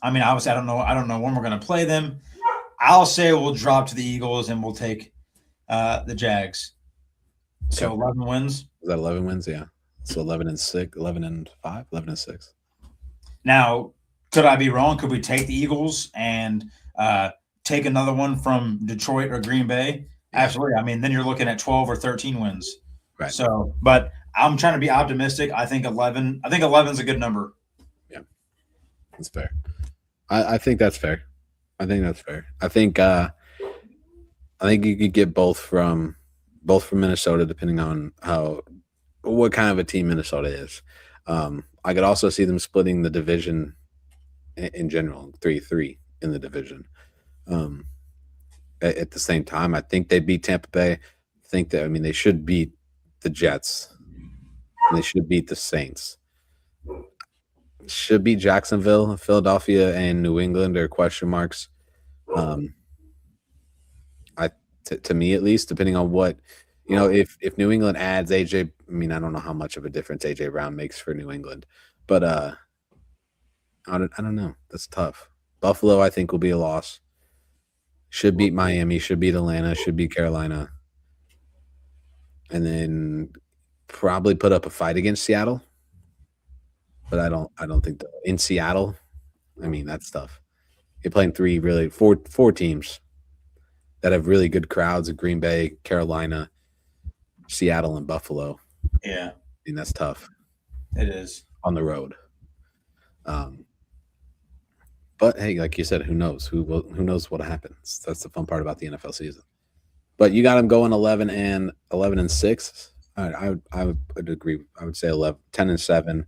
I mean, obviously, I don't know when we're gonna play them. I'll say we'll drop to the Eagles and we'll take the Jags. So Okay. 11 wins. Is that 11 wins? Yeah. So 11 and 6, 11 and 5, 11 and 6. Now, could I be wrong? Could we take the Eagles and take another one from Detroit or Green Bay? Absolutely. I mean, then you're looking at 12 or 13 wins. Right. So, but I'm trying to be optimistic. I think 11. I think 11 is a good number. Yeah, that's fair. I think that's fair. I think you could get both from Minnesota, depending on what kind of a team Minnesota is. I could also see them splitting the division in general, 3-3 in the division. At the same time, I think they beat Tampa Bay. They should beat the Jets. And they should beat the Saints. Should beat Jacksonville, Philadelphia, and New England are question marks. To me at least, depending on what if New England adds AJ. I mean, I don't know how much of a difference AJ Brown makes for New England, but I don't know. That's tough. Buffalo, I think, will be a loss. Should beat Miami, should beat Atlanta, should beat Carolina. And then probably put up a fight against Seattle. But I don't think in Seattle, I mean, that's tough. You're playing four teams that have really good crowds of Green Bay, Carolina, Seattle, and Buffalo. Yeah. I mean, that's tough. It is. On the road. But hey, like you said, who knows? Who knows what happens? That's the fun part about the NFL season. But you got them going 11 and 6. I would agree. I would say 10 and 7,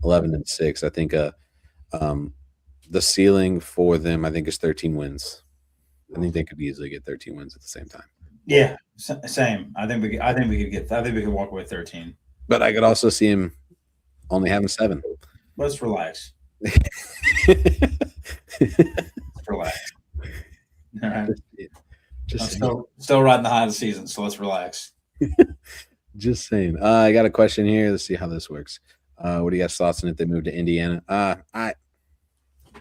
11-6. I think the ceiling for them, I think, is 13 wins. I think they could easily get 13 wins at the same time. Yeah, same. I think we could walk away with 13. But I could also see him only having 7. Let's relax. Relax. All right. Just still riding the high of the season, so let's relax. Just saying. I got a question here. Let's see how this works. What do you guys thoughts on if they move to Indiana?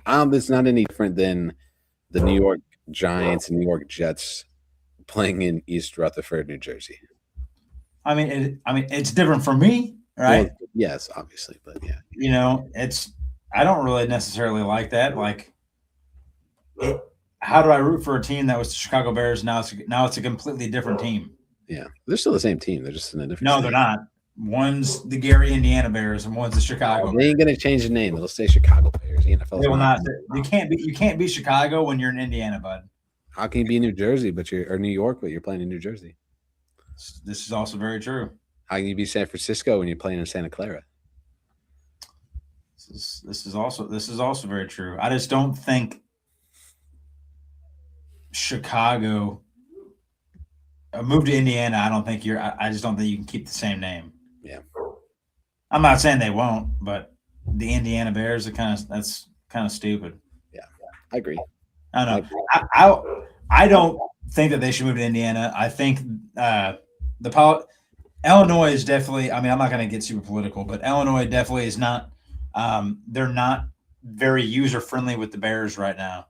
It's not any different than the New York Giants and New York Jets playing in East Rutherford, New Jersey. I mean, it's different for me, right? Well, yes, obviously, but yeah. You know, I don't really necessarily like that. Like, how do I root for a team that was the Chicago Bears? Now it's a completely different team. Yeah, they're still the same team. They're just in a different. No, they're not. One's the Gary Indiana Bears, and one's the Chicago. They ain't gonna change the name. They'll say Chicago Bears. The NFL. They will not. You can't be Chicago when you're in Indiana, bud. How can you be New Jersey, or New York, but you're playing in New Jersey? This is also very true. How can you be San Francisco when you're playing in Santa Clara? This is also very true. I just don't think Chicago move to Indiana. I just don't think you can keep the same name. Yeah. I'm not saying they won't, but the Indiana Bears that's kind of stupid. Yeah, I agree. I don't know. I don't think that they should move to Indiana. I think Illinois is definitely. I mean, I'm not going to get super political, but Illinois definitely is not. They're not very user friendly with the Bears right now.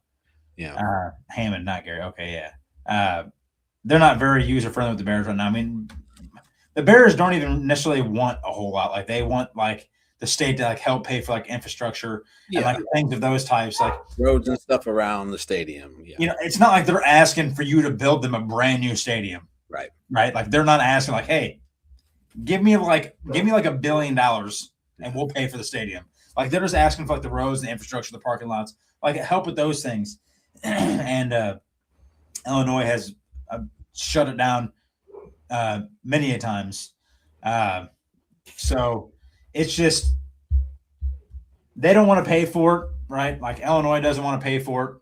Yeah. Hammond, not Gary. Okay, yeah. They're not very user friendly with the Bears right now. I mean, the Bears don't even necessarily want a whole lot. Like, they want like the state to like help pay for like infrastructure and like things of those types, like roads and stuff around the stadium. Yeah. You know, it's not like they're asking for you to build them a brand new stadium. Right. Right. Like, they're not asking like, hey, give me like $1 billion and we'll pay for the stadium. Like, they're just asking for like the roads, the infrastructure, the parking lots, like help with those things. And Illinois has shut it down many a times. So it's just they don't want to pay for it, right? Like, Illinois doesn't want to pay for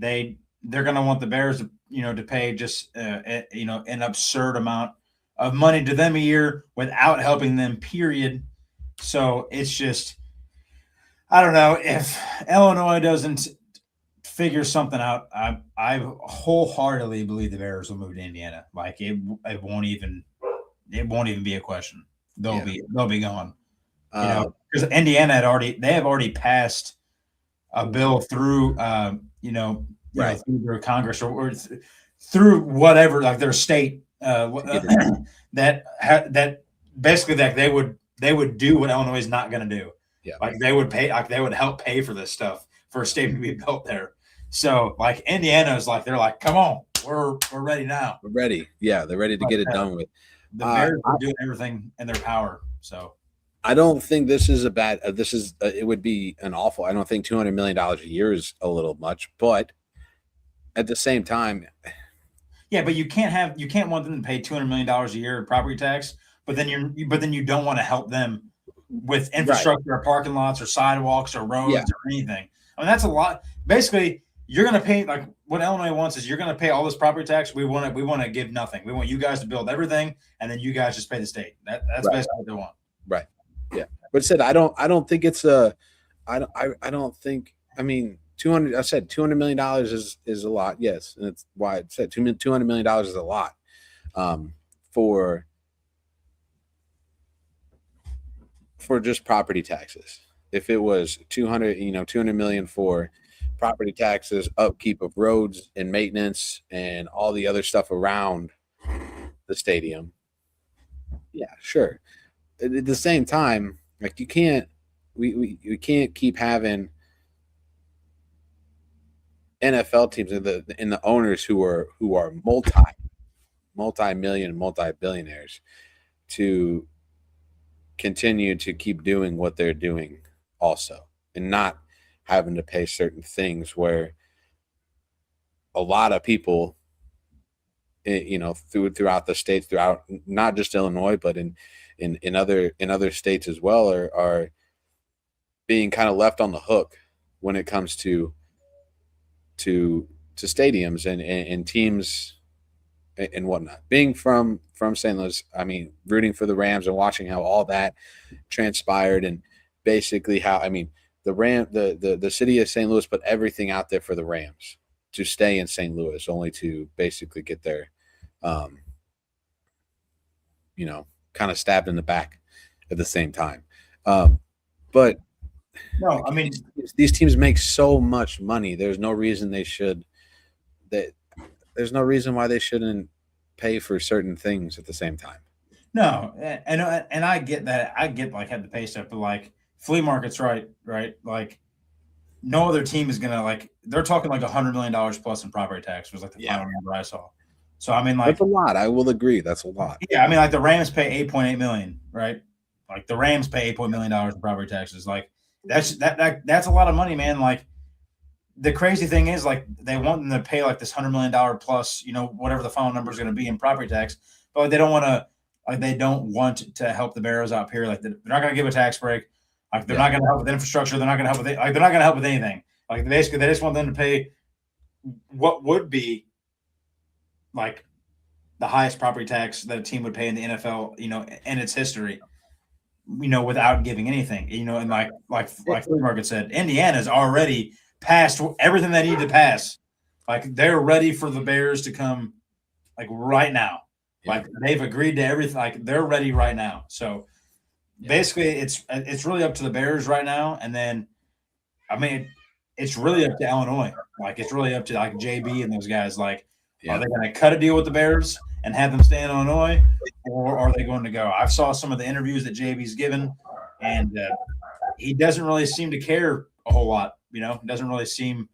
it. They're going to want the Bears to pay just an absurd amount of money to them a year without helping them, period. So it's just, I don't know, if Illinois doesn't figure something out, I wholeheartedly believe the Bears will move to Indiana. Like, it won't even be a question. They'll be gone. Because Indiana have already passed a bill through through their Congress or through whatever, like their state that basically that they would do what Illinois is not going to do. Yeah. Like, they would help pay for this stuff for a stadium to be built there. So like, Indiana is like, they're like, come on, we're ready now. We're ready. Yeah, they're ready to get it done with. The Bears are doing everything in their power. So I don't think this is a bad. It would be an awful. I don't think $200 million a year is a little much, but at the same time, yeah. But you can't want them to pay $200 million a year in property tax, but then you don't want to help them with infrastructure or parking lots or sidewalks or roads or anything. I mean, that's a lot. Basically, you're going to pay, like, what Illinois wants is you're going to pay all this property tax. We want to give nothing. We want you guys to build everything, and then you guys just pay the state. That's basically what they want. Right. Yeah. But said I don't think it's a. I don't think. I mean, I said $200 million is a lot. Yes, and that's why I said $200 million is a lot. For just property taxes. If it was 200 million for property taxes, upkeep of roads and maintenance and all the other stuff around the stadium. Yeah, sure. At the same time, like, you can't we can't keep having NFL teams and the owners who are multi-million, multi-billionaires to continue to keep doing what they're doing also, and not having to pay certain things where a lot of people, throughout the states, throughout not just Illinois, but in other states as well, are being kind of left on the hook when it comes to stadiums and teams and whatnot. Being from St. Louis, I mean, rooting for the Rams and watching how all that transpired and basically how the city of St. Louis put everything out there for the Rams to stay in St. Louis, only to basically get their, kind of stabbed in the back at the same time. But No, I mean, these teams make so much money. There's no reason they should. There's no reason why they shouldn't pay for certain things at the same time. no, and I get that. I get like had the pay stuff, but like flea markets, right? Like no other team is gonna like. They're talking like $100 million plus in property tax was like the final number I saw. So I mean, like that's a lot. I will agree. That's a lot. yeah, I mean, like the Rams pay 8.8 million, right? Like the Rams pay $8 million in property taxes. Like that's a lot of money, man. Like the crazy thing is, like they want them to pay like this $100 million plus, whatever the final number is going to be in property tax, but like, they don't want to, like they don't want to help the Barrows out here. Like they're not going to give a tax break. Like they're not going to help with infrastructure. They're not going to help with like they're not going to help with anything. Like basically, they just want them to pay what would be like the highest property tax that a team would pay in the NFL, in its history, without giving anything, and like Flea Market said, Indiana's already passed everything they need to pass. Like they're ready for the Bears to come like right now. Yeah. Like they've agreed to everything. Like they're ready right now. So basically it's really up to the Bears right now. And then, I mean, it's really up to Illinois. Like it's really up to like JB and those guys. Like, are they going to cut a deal with the Bears and have them stay in Illinois, or are they going to go? I saw some of the interviews that JB's given, and he doesn't really seem to care a whole lot. It doesn't really seem.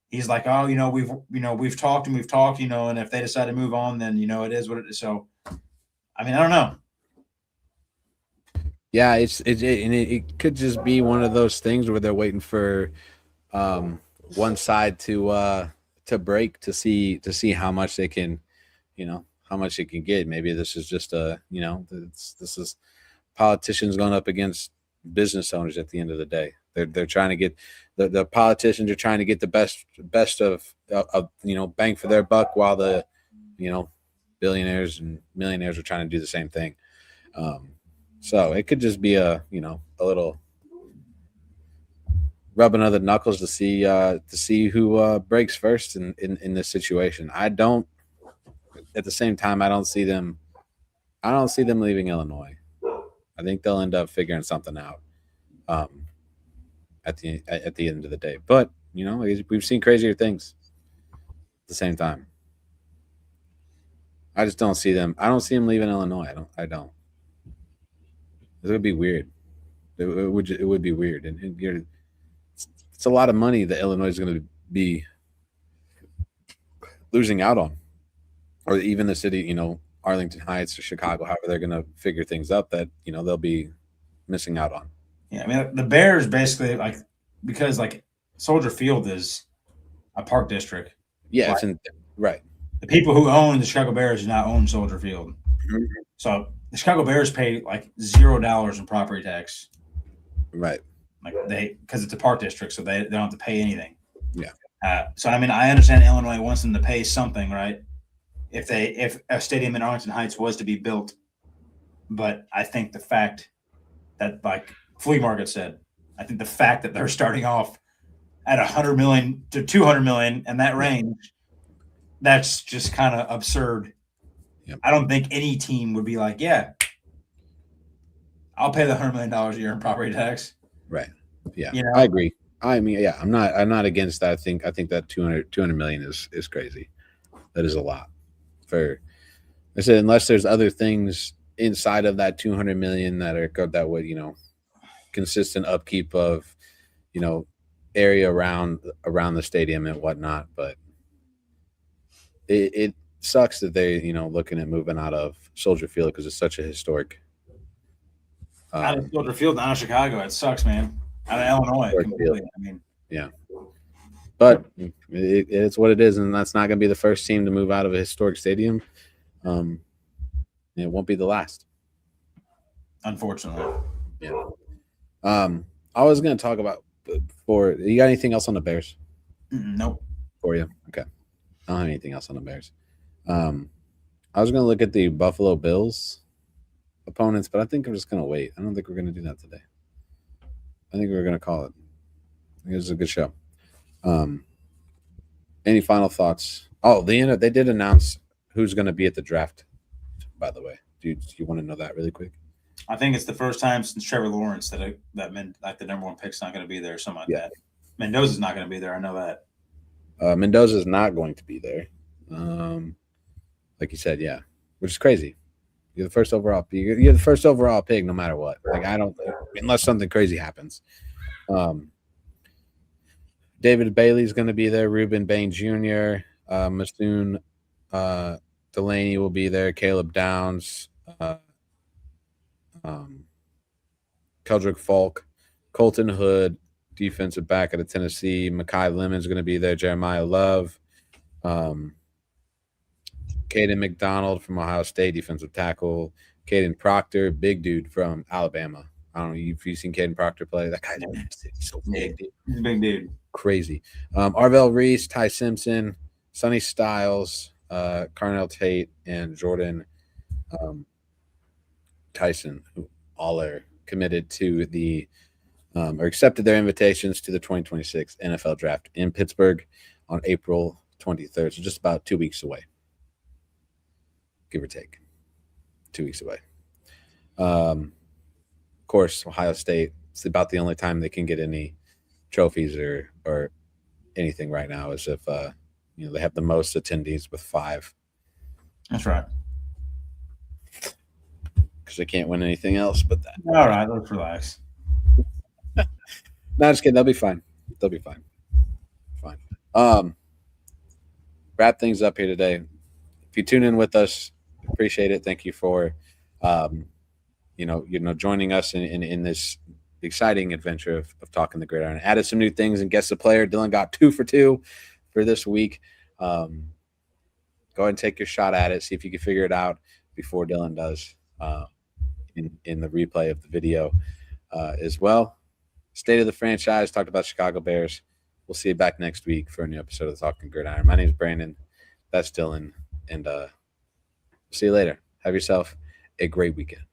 He's like, oh, we've talked, and if they decide to move on, then it is what it is. So, I mean, I don't know. Yeah, it could just be one of those things where they're waiting for one side to break to see how much they can, how much they can get. Maybe this is just this is politicians going up against business owners at the end of the day. They're trying to get the politicians are trying to get the best of bang for their buck, while the billionaires and millionaires are trying to do the same thing. So it could just be a little rubbing of the knuckles to see who breaks first in this situation. At the same time, I don't see them leaving Illinois. I think they'll end up figuring something out at the end of the day. But we've seen crazier things at the same time. I just don't see them. I don't see them leaving Illinois. I don't. It would be weird. It would be weird, and it's a lot of money that Illinois is going to be losing out on, or even the city, Arlington Heights or Chicago, however they're going to figure things up, that they'll be missing out on. Yeah, I mean the Bears basically because Soldier Field is a park district. Yeah, right. The people who own the Chicago Bears do not own Soldier Field, so the Chicago Bears pay like $0 in property tax. Right. Because it's a park district, so they don't have to pay anything. Yeah. So I mean, I understand Illinois wants them to pay something, right? If a stadium in Arlington Heights was to be built, but I think the fact that, like Flea Market said, I think the fact that they're starting off at $100 million to $200 million in that range, that's just kind of absurd. Yep. I don't think any team would be like, yeah, I'll pay the $100 million a year in property tax. Right. Yeah. I agree. I mean, yeah, I'm not against that. I think that 200 million is crazy. That is a lot. I said, unless there's other things inside of that 200 million that would, consistent upkeep of, area around the stadium and whatnot. But it sucks that they, looking at moving out of Soldier Field, because it's such a historic. Out of Soldier Field, out of Chicago, it sucks, man. Out of Illinois, completely. I mean, yeah. But it's what it is, and that's not going to be the first team to move out of a historic stadium. It won't be the last, unfortunately. Yeah. I was going to talk about before. You got anything else on the Bears Nope. for you? Okay. I don't have anything else on the Bears. I was going to look at the Buffalo Bills opponents, but I think I'm just going to wait. I don't think we're going to do that today. I think we're going to call it. I think it was a good show. Any final thoughts? Oh, they did announce who's going to be at the draft, by the way. Do you want to know that really quick? I think it's the first time since Trevor Lawrence that meant like the number one pick's not going to be there or something like that. Mendoza's not going to be there. I know that. Mendoza's not going to be there. Like you said, yeah, which is crazy. You're the first overall. You're the first overall pick, no matter what. Like unless something crazy happens. David Bailey's going to be there. Reuben Bain Jr. Masoon Delaney will be there. Caleb Downs. Keldrick Falk. Colton Hood, defensive back out of Tennessee. Mekhi Lemon's going to be there. Jeremiah Love. Caden McDonald from Ohio State, defensive tackle. Caden Proctor, big dude from Alabama. I don't know if you've seen Caden Proctor play. That guy's so big, dude. He's a big dude. Crazy. Arvell Reese, Ty Simpson, Sonny Styles, Carnell Tate, and Jordan Tyson, who all are committed to the or accepted their invitations to the 2026 NFL Draft in Pittsburgh on April 23rd. So just about 2 weeks away, give or take. 2 weeks away. Of course, Ohio State, it's about the only time they can get any trophies or anything right now is if they have the most attendees with 5. That's right. Because they can't win anything else but that. All right, let's relax. No, just kidding. They'll be fine. They'll be fine. Fine. Wrap things up here today. If you tune in with us, appreciate it. Thank you for joining us in this exciting adventure of Talking the Gridiron. Added some new things and guess the player. Dylan got 2 for 2 for this week. Go ahead and take your shot at it. See if you can figure it out before Dylan does in the replay of the video as well. State of the franchise, talked about Chicago Bears. We'll see you back next week for a new episode of Talking Gridiron. My name is Brandon. That's Dylan. And see you later. Have yourself a great weekend.